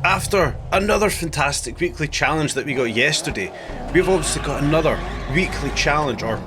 After another fantastic weekly challenge that we got yesterday, we've obviously got another weekly challenge, or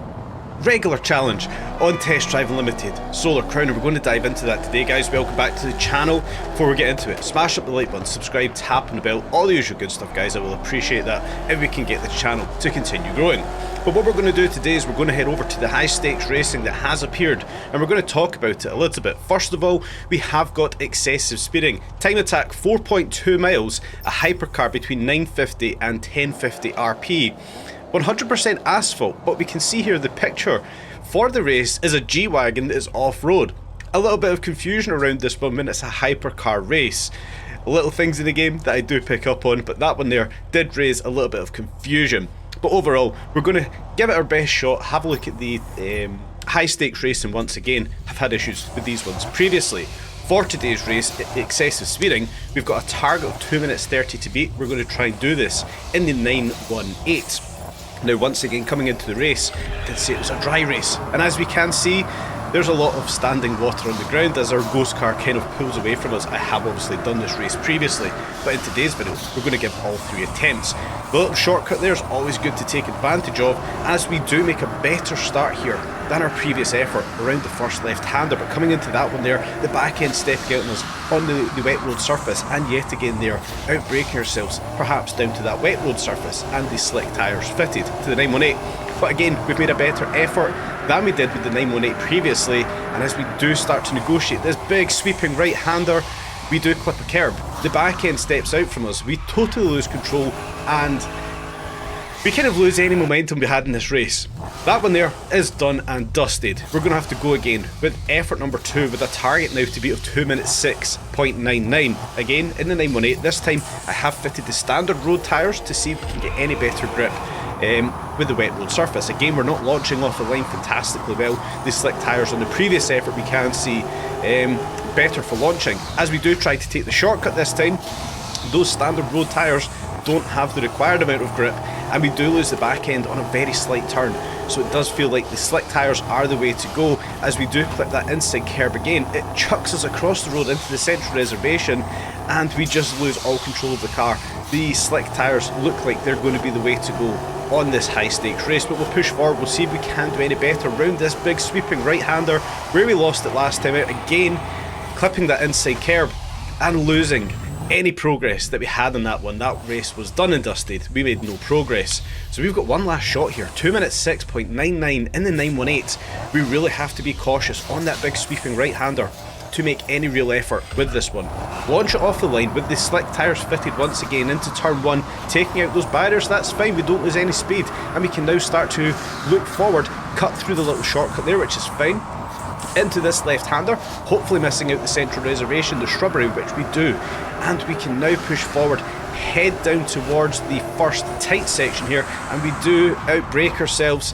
regular challenge, on Test Drive Unlimited Solar Crown, and we're going to dive into that today, guys. Welcome back to the channel. Before we get into it, smash up the like button, subscribe, tap on the bell, all the usual good stuff, guys. I will appreciate that if we can get the channel to continue growing. But what we're going to do today is we're going to head over to the high stakes racing that has appeared, and we're going to talk about it a little bit. First of all, we have got excessive speeding. Time attack 4.2 miles, a hypercar between 950 and 1050 RP. 100% asphalt, but we can see here the picture for the race is a G-Wagon that is off-road. A little bit of confusion around this one when it's a hypercar race. Little things in the game that I do pick up on, but that one there did raise a little bit of confusion. But overall, we're going to give it our best shot, have a look at the high stakes racing once again. I've had issues with these ones previously. For today's race, excessive speeding, we've got a target of 2 minutes 30 to beat. We're going to try and do this in the 918. Now, once again, coming into the race, I did say it was a dry race, and as we can see, there's a lot of standing water on the ground as our ghost car kind of pulls away from us. I have obviously done this race previously, but in today's video, we're going to give all 3 attempts. The little shortcut there is always good to take advantage of, as we do make a better start here than our previous effort around the first left-hander. But coming into that one there, the back end stepping out on us on the wet road surface, and yet again there, outbraking ourselves, perhaps down to that wet road surface and the slick tyres fitted to the 918. But again, we've made a better effort than we did with the 918 previously, and as we do start to negotiate this big sweeping right-hander, we do clip a curb. The back end steps out from us, we totally lose control, and we kind of lose any momentum we had in this race. That one there is done and dusted. We're going to have to go again with effort number 2, with a target now to beat of 2 minutes 6.99. Again in the 918, this time I have fitted the standard road tyres to see if we can get any better grip with the wet road surface. Again, we're not launching off the line fantastically well. The slick tyres on the previous effort we can see better for launching. As we do try to take the shortcut this time, those standard road tyres don't have the required amount of grip, and we do lose the back end on a very slight turn, so it does feel like the slick tyres are the way to go. As we do clip that inside curb again, it chucks us across the road into the central reservation, and we just lose all control of the car. The slick tyres look like they're going to be the way to go on this high stakes race, but we'll push forward. We'll see if we can do any better around this big sweeping right-hander where we lost it last time out. Again, clipping that inside curb and losing any progress that we had on that one. That race was done and dusted. We made no progress. So we've got one last shot here. 2 minutes 6.99 in the 918. We really have to be cautious on that big sweeping right-hander to make any real effort with this one. Launch it off the line with the slick tyres fitted once again into turn 1, taking out those barriers. That's fine, we don't lose any speed, and we can now start to look forward, cut through the little shortcut there, which is fine, into this left-hander, hopefully missing out the central reservation, the shrubbery, which we do, and we can now push forward, head down towards the first tight section here, and we do outbrake ourselves.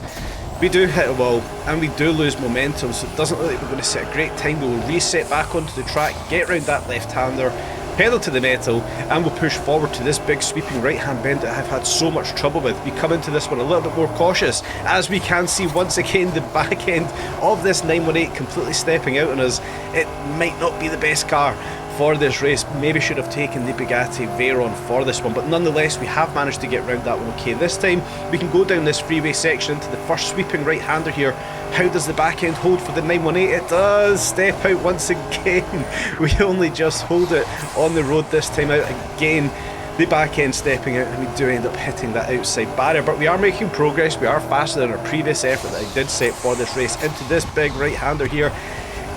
We do hit a wall and we do lose momentum, so it doesn't look like we're going to set a great time. We will reset back onto the track, get around that left-hander, pedal to the metal, and we'll push forward to this big sweeping right-hand bend that I've had so much trouble with. We come into this one a little bit more cautious, as we can see once again the back end of this 918 completely stepping out on us. It might not be the best car for this race. Maybe should have taken the Bugatti Veyron for this one, but nonetheless we have managed to get around that one okay. This time we can go down this freeway section into the first sweeping right-hander here. How does the back end hold for the 918? It does step out once again. We only just hold it on the road this time out again. The back end stepping out, and we do end up hitting that outside barrier, but we are making progress. We are faster than our previous effort that I did set for this race into this big right-hander here.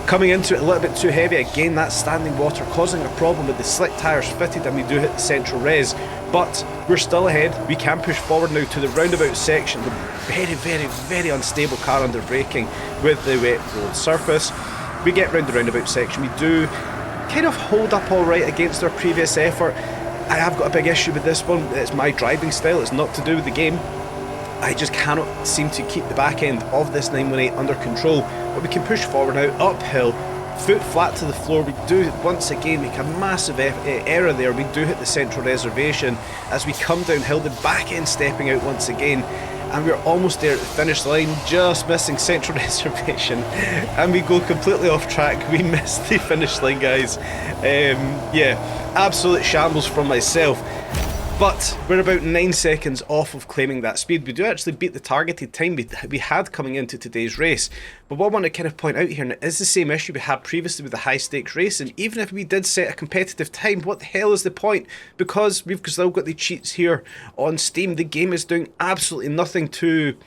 Coming into it a little bit too heavy. Again, that standing water causing a problem with the slick tyres fitted, and we do hit the central res, but we're still ahead. We can push forward now to the roundabout section. The very unstable car under braking with the wet road surface. We get round the roundabout section. We do kind of hold up all right against our previous effort. I have got a big issue with this one. It's my driving style. It's not to do with the game. I just cannot seem to keep the back end of this 918 under control, but we can push forward now, uphill, foot flat to the floor. We do once again make a massive error there. We do hit the central reservation as we come downhill, the back end stepping out once again, and we're almost there at the finish line, just missing central reservation, and we go completely off track. We missed the finish line, guys. Yeah, absolute shambles from myself. But we're about 9 seconds off of claiming that speed. We do actually beat the targeted time we had coming into today's race. But what I want to kind of point out here, and it is the same issue we had previously with the high stakes race, and even if we did set a competitive time, what the hell is the point? Because we've still got the cheats here on Steam. The game is doing absolutely nothing to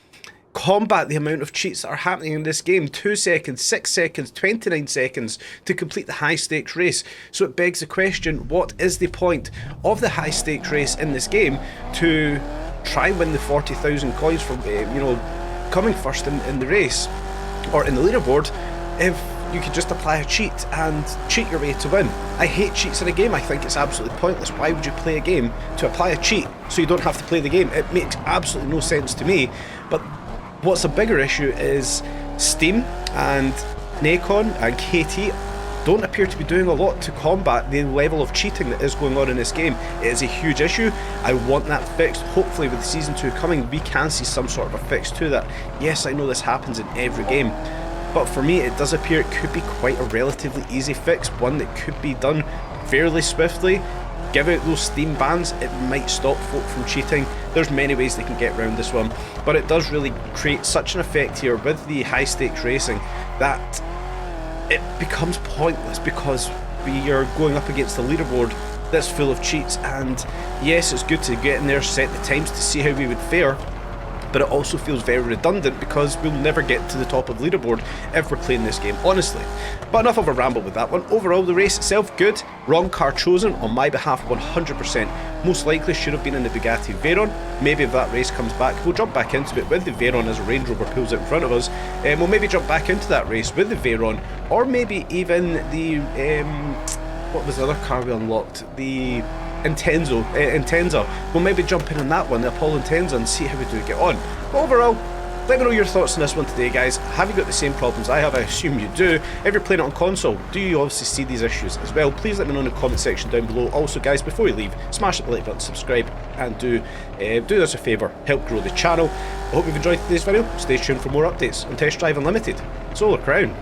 combat the amount of cheats that are happening in this game. 2 seconds, 6 seconds, 29 seconds to complete the high stakes race. So it begs the question, what is the point of the high stakes race in this game to try and win the 40,000 coins from coming first in the race or in the leaderboard, if you could just apply a cheat and cheat your way to win? I hate cheats in a game. I think it's absolutely pointless. Why would you play a game to apply a cheat so you don't have to play the game? It makes absolutely no sense to me. But what's a bigger issue is Steam and Nacon and KT don't appear to be doing a lot to combat the level of cheating that is going on in this game. It is a huge issue. I want that fixed. Hopefully with Season 2 coming, we can see some sort of a fix to that. Yes, I know this happens in every game, but for me it does appear it could be quite a relatively easy fix, one that could be done fairly swiftly. Give out those Steam bans, it might stop folk from cheating. There's many ways they can get around this one, but it does really create such an effect here with the high stakes racing that it becomes pointless, because we are going up against the leaderboard that's full of cheats. And yes, it's good to get in there, set the times to see how we would fare, but it also feels very redundant because we'll never get to the top of the leaderboard if we're playing this game, honestly. But enough of a ramble with that one. Overall, the race itself, good. Wrong car chosen on my behalf 100%. Most likely should have been in the Bugatti Veyron. Maybe if that race comes back, we'll jump back into it with the Veyron as a Range Rover pulls it in front of us. We'll maybe jump back into that race with the Veyron, or maybe even the, what was the other car we unlocked? The Intenza. We'll maybe jump in on that one, the Apollo Intenza, and see how we do get on. But overall, let me know your thoughts on this one today, guys. Have you got the same problems I have? I assume you do. If you're playing it on console, do you obviously see these issues as well? Please let me know in the comment section down below. Also, guys, before you leave, smash the like button, subscribe, and do us a favour, help grow the channel. I hope you've enjoyed today's video. Stay tuned for more updates on Test Drive Unlimited. Solar Crown.